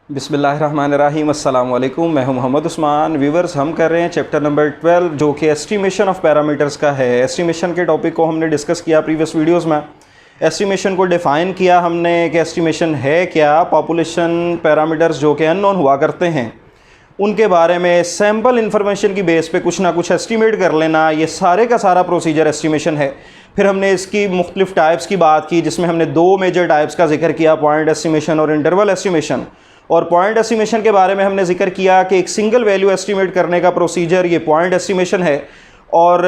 बिस्मिल्लाहिर्रहमानिर्रहीम अस्सलाम वालेकुम। मैं हूं मोहम्मद उस्मान। व्यूवर्स, हम कर रहे हैं चैप्टर नंबर 12 जो कि एस्टिमेशन ऑफ पैरामीटर्स का है। एस्टिमेशन के टॉपिक को हमने डिस्कस किया प्रीवियस वीडियोस में। एस्टिमेशन को डिफ़ाइन किया हमने कि एस्टिमेशन है क्या। पॉपुलेशन पैरामीटर्स जो कि अननोन हुआ करते हैं उनके बारे में सैम्पल इन्फॉर्मेशन की बेस पे कुछ ना कुछ एस्टिमेट कर लेना, ये सारे का सारा प्रोसीजर एस्टिमेशन है। फिर हमने इसकी मुख्तलिफ टाइप्स की बात की जिसमें हमने दो मेजर टाइप्स का जिक्र किया, पॉइंट एस्टिमेशन और इंटरवल एस्टिमेशन। और पॉइंट एस्टिमेशन के बारे में हमने जिक्र किया कि एक सिंगल वैल्यू एस्टिमेट करने का प्रोसीजर ये पॉइंट एस्टिमेशन है। और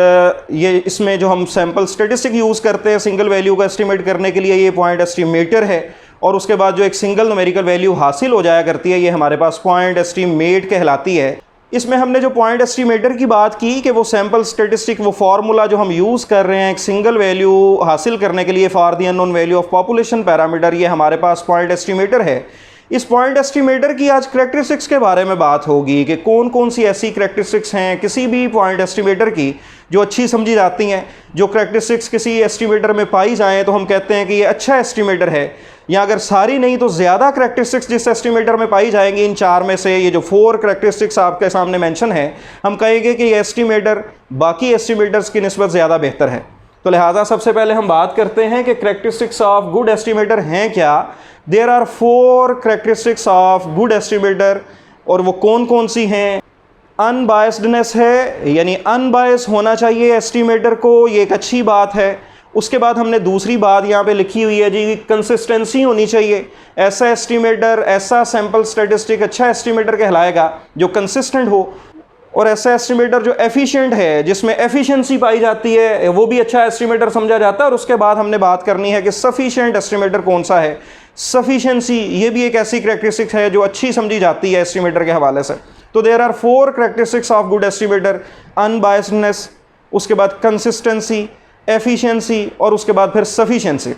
ये इसमें जो हम सैम्पल स्टेटिस्टिक यूज़ करते हैं सिंगल वैल्यू को एस्टिमेट करने के लिए, ये पॉइंट एस्टिमेटर है। और उसके बाद जो एक सिंगल न्यूमेरिकल वैल्यू हासिल हो जाया करती है ये हमारे पास पॉइंट एस्टिमेट कहलाती है। इसमें हमने जो पॉइंट एस्टिमेटर की बात की कि वो सैम्पल स्टेटिस्टिक, वो फार्मूला जो हम यूज़ कर रहे हैं एक सिंगल वैल्यू हासिल करने के लिए for the unknown value of population parameter, ये हमारे पास पॉइंट एस्टिमेटर है। इस पॉइंट एस्टिमेटर की आज करैक्टरिस्टिक्स के बारे में बात होगी कि कौन कौन सी ऐसी करैक्टरिस्टिक्स हैं किसी भी पॉइंट एस्टिमेटर की जो अच्छी समझी जाती हैं। जो करैक्टरिस्टिक्स किसी एस्टिमेटर में पाई जाएँ तो हम कहते हैं कि ये अच्छा एस्टिमेटर है, या अगर सारी नहीं तो ज़्यादा करैक्टरिस्टिक्स जिस एस्टिमेटर में पाई जाएंगी, इन चार में से ये जो 4 करैक्टरिस्टिक्स आपके सामने मेंशन है, हम कहेंगे कि ये एस्टिमेटर बाकी एस्टिमेटर्स की निस्बत ज़्यादा बेहतर है। तो लिहाजा सबसे पहले हम बात करते हैं कि करैक्टरिस्टिक्स ऑफ गुड एस्टिमेटर हैं क्या। There are 4 characteristics of good estimator, और वो कौन कौन सी हैं। अनबायस्डनेस है, यानी अनबायस होना चाहिए एस्टिमेटर को, ये एक अच्छी बात है। उसके बाद हमने दूसरी बात यहाँ पे लिखी हुई है जी, कंसिस्टेंसी होनी चाहिए। ऐसा एस्टिमेटर, ऐसा सैम्पल स्टैटिस्टिक अच्छा एस्टिमेटर कहलाएगा जो कंसिस्टेंट हो। और ऐसा एस्टिमेटर जो एफिशिएंट है, जिसमें एफिशिएंसी पाई जाती है, वो भी अच्छा एस्टिमेटर समझा जाता है। और उसके बाद हमने बात करनी है कि सफिशिएंट एस्टिमेटर कौन सा है। सफिशिएंसी ये भी एक ऐसी करैक्टरिस्टिक है जो अच्छी समझी जाती है एस्टिमेटर के हवाले से। तो there are 4 characteristics of good estimator, unbiasedness, उसके बाद कंसिस्टेंसी, एफिशिएंसी और उसके बाद फिर सफिशिएंसी।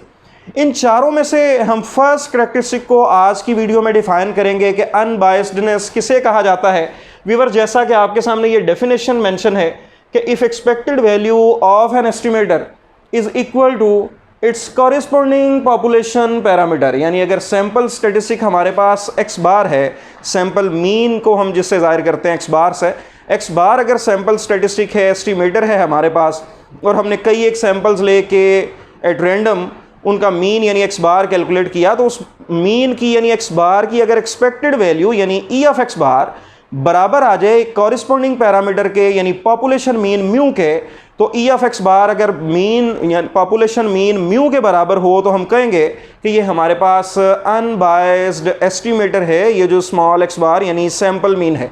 इन चारों में से हम फर्स्ट करैक्टरिस्टिक को आज की वीडियो में डिफाइन करेंगे कि अनबायस्डनेस किसे कहा जाता है। व्यूअर, जैसा कि आपके सामने ये डेफिनेशन मेंशन है कि if expected value of an estimator is equal to its corresponding population parameter, यानी अगर सैम्पल स्टेटिस्टिक हमारे पास एक्स बार है, सैम्पल मीन को हम जिससे जाहिर करते हैं एक्स बार से, एक्स बार अगर सैम्पल स्टेटिस्टिक है, एस्टिमेटर है हमारे पास, और हमने कई एक सैम्पल्स लेके एट रैंडम उनका मीन यानी एक्स बार कैलकुलेट किया, तो उस मीन की यानी एक्स बार की अगर एक्सपेक्टेड वैल्यू यानी ई ऑफ एक्स बार बराबर आ जाए कॉरिस्पॉन्डिंग पैरामीटर के यानी पॉपुलेशन मीन म्यू के, तो ई ऑफ एक्स बार अगर मीन यानी पॉपुलेशन मीन म्यू के बराबर हो तो हम कहेंगे कि ये हमारे पास अनबायस्ड एस्टिमेटर है, ये जो स्मॉल एक्स बार यानी सैम्पल मीन है।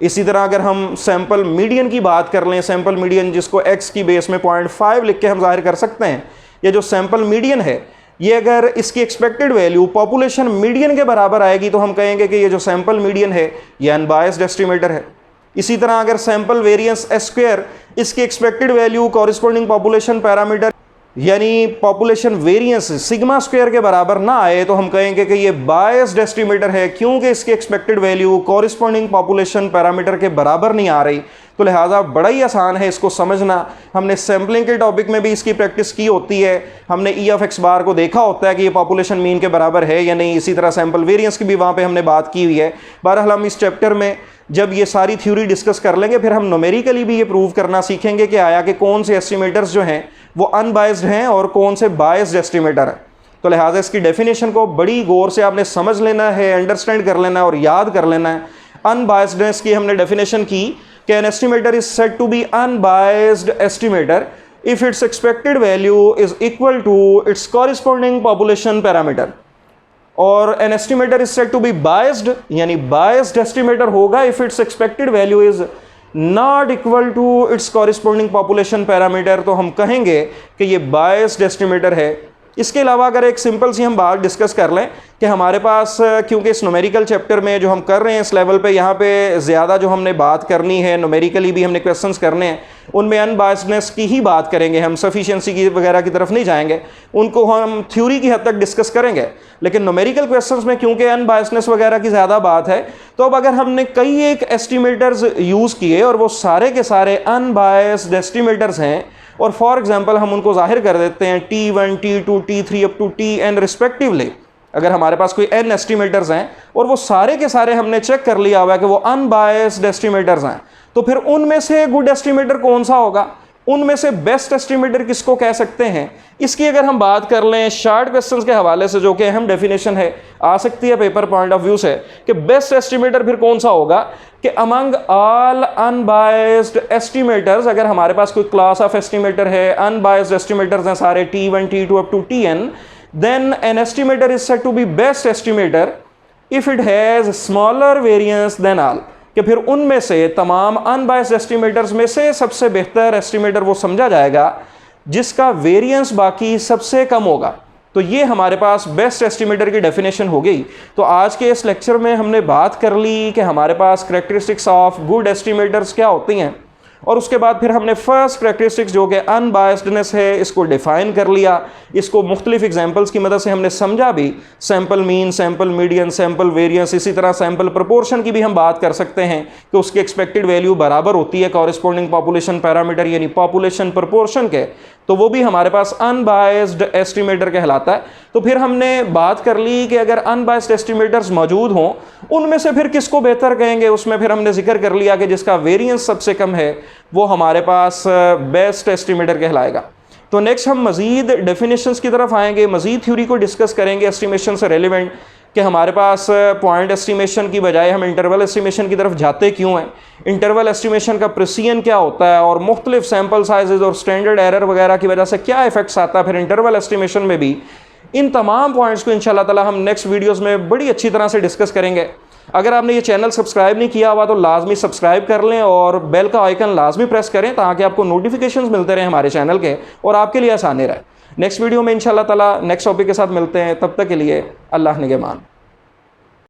इसी तरह अगर हम सैम्पल मीडियन की बात कर लें, सैम्पल मीडियन जिसको एक्स की बेस में 0.5 लिख के हम जाहिर कर सकते हैं, ये जो सैम्पल मीडियन है ये अगर इसकी एक्सपेक्टेड वैल्यू पॉपुलेशन मीडियन के बराबर आएगी तो हम कहेंगे कि ये जो सैम्पल मीडियन है ये अनबायस्ड एस्टिमेटर है। इसी तरह अगर सैम्पल वेरिएंस एस स्क्वायर इसकी expected value corresponding population parameter यानी पॉपुलेशन वेरिएंस सिग्मा स्क्वायर के बराबर ना आए तो हम कहेंगे कि ये बायस्ड एस्टिमेटर है, क्योंकि इसकी expected value corresponding population parameter के बराबर नहीं आ रही। तो लिहाजा बड़ा ही आसान है इसको समझना। हमने सैम्पलिंग के टॉपिक में भी इसकी प्रैक्टिस की होती है, हमने ई ऑफ एक्स बार को देखा होता है कि ये पॉपुलेशन मीन के बराबर है या नहीं। इसी तरह सैम्पल वेरिएंस की भी वहाँ पे हमने बात की हुई है। बहरहाल हम इस चैप्टर में जब ये सारी थ्योरी डिस्कस कर लेंगे फिर हम न्यूमेरिकली भी ये प्रूव करना सीखेंगे कि आया कि कौन से एस्टिमेटर्स जो हैं वो अनबायस्ड हैं और कौन से बायस्ड एस्टिमेटर हैं। तो लिहाजा इसकी डेफिनेशन को बड़ी गौर से आपने समझ लेना है, अंडरस्टैंड कर लेना है और याद कर लेना है। अनबायस्डनेस की हमने डेफिनेशन की कि an estimator is said to be unbiased estimator if its expected value is equal to its corresponding population parameter. और an estimator is said to be biased, यानी बायस्ड एस्टिमेटर होगा if its expected value is not equal to its corresponding population parameter, तो हम कहेंगे कि ये biased estimator है। इसके अलावा अगर एक सिंपल सी हम बात डिस्कस कर लें कि हमारे पास क्योंकि इस न्यूमेरिकल चैप्टर में जो हम कर रहे हैं इस लेवल पे यहाँ पे ज़्यादा जो हमने बात करनी है, न्यूमेरिकली भी हमने क्वेश्चंस करने हैं, उनमें अनबायस्डनेस की ही बात करेंगे, हम सफिशिएंसी की वगैरह की तरफ नहीं जाएंगे, उनको हम थ्योरी की हद तक डिस्कस करेंगे। लेकिन न्यूमेरिकल क्वेश्चंस में क्योंकि अनबायस्डनेस वगैरह की ज़्यादा बात है, तो अब अगर हमने कई एक एस्टिमेटर्स यूज़ किए और वो सारे के सारे अनबायस्ड एस्टिमेटर्स हैं, और फॉर एग्जांपल हम उनको जाहिर कर देते हैं T1, T2, T3 up to Tn respectively, अगर हमारे पास कोई n एस्टिमेटर्स हैं और वो सारे के सारे हमने चेक कर लिया हुआ है कि वो अनबायस्ड एस्टिमेटर्स हैं, तो फिर उनमें से गुड एस्टिमेटर कौन सा होगा, उनमें से बेस्ट एस्टिमेटर किसको कह सकते हैं, इसकी अगर हम बात कर लें शार्ट क्वेश्चंस के हवाले से, जो कि अहम डेफिनेशन है आ सकती है पेपर पॉइंट ऑफ व्यू से, कि बेस्ट एस्टिमेटर फिर कौन सा होगा, कि अमंग ऑल अनबायस्ड एस्टिमेटर्स, अगर हमारे पास कोई क्लास ऑफ एस्टिमेटर है, अनबायस्ड एस्टिमेटर्स हैं सारे T1 T2 up to Tn, then an estimator is said to be best estimator if it has smaller variance than all, कि फिर उनमें से तमाम अनबायस्ड एस्टिमेटर्स में से सबसे बेहतर एस्टिमेटर वो समझा जाएगा जिसका वेरिएंस बाकी सबसे कम होगा। तो ये हमारे पास बेस्ट एस्टिमेटर की डेफिनेशन हो गई। तो आज के इस लेक्चर में हमने बात कर ली कि हमारे पास करैक्टरिस्टिक्स ऑफ गुड एस्टिमेटर्स क्या होती हैं, और उसके बाद फिर हमने फर्स्ट करैक्टरिस्टिक्स जो कि अनबायस्डनेस है इसको डिफाइन कर लिया। इसको मुख्तलिफ एग्जांपल्स की मदद से हमने समझा भी, sample mean, sample median, sample variance, इसी तरह सैम्पल प्रोपोर्शन की भी हम बात कर सकते हैं कि उसकी एक्सपेक्टेड वैल्यू बराबर होती है कॉरेस्पॉन्डिंग पॉपुलेशन पैरामीटर यानी पॉपुलेशन प्रोपोर्शन के, तो वो भी हमारे पास अनबायस्ड एस्टिमेटर कहलाता है। तो फिर हमने बात कर ली कि अगर अनबायस्ड एस्टिमेटर्स मौजूद हों उनमें से फिर किसको बेहतर कहेंगे, उसमें फिर हमने जिक्र कर लिया कि जिसका वेरिएंस सबसे कम है वो हमारे पास बेस्ट एस्टिमेटर कहलाएगा। तो नेक्स्ट हम मज़ीद डेफिनेशंस की तरफ आएंगे, मज़ीद थ्योरी को डिस्कस करेंगे एस्टिमेशन से रेलिवेंट, कि हमारे पास पॉइंट एस्टिमेशन की बजाय हम इंटरवल एस्टिमेशन की तरफ जाते क्यों हैं, इंटरवल एस्टिमेशन का प्रिसीजन क्या होता है, और मुख्तलिफ सैम्पल साइजेज और स्टैंडर्ड एरर वगैरह की वजह से क्या इफेक्ट्स आता है फिर इंटरवल एस्टिमेशन में भी। इन तमाम पॉइंट्स को इंशाल्लाह ताला हम नेक्स्ट वीडियोज़ में बड़ी अच्छी तरह से डिस्कस करेंगे। अगर आपने ये चैनल सब्सक्राइब नहीं किया हुआ तो लाजमी सब्सक्राइब कर लें और बेल का आइकन लाजमी प्रेस करें ताकि आपको नोटिफिकेशंस मिलते रहें हमारे चैनल के और आपके लिए आसानी रहे। नेक्स्ट वीडियो में इंशाल्लाह ताला नेक्स्ट टॉपिक के साथ मिलते हैं, तब तक के लिए अल्लाह निगहबान।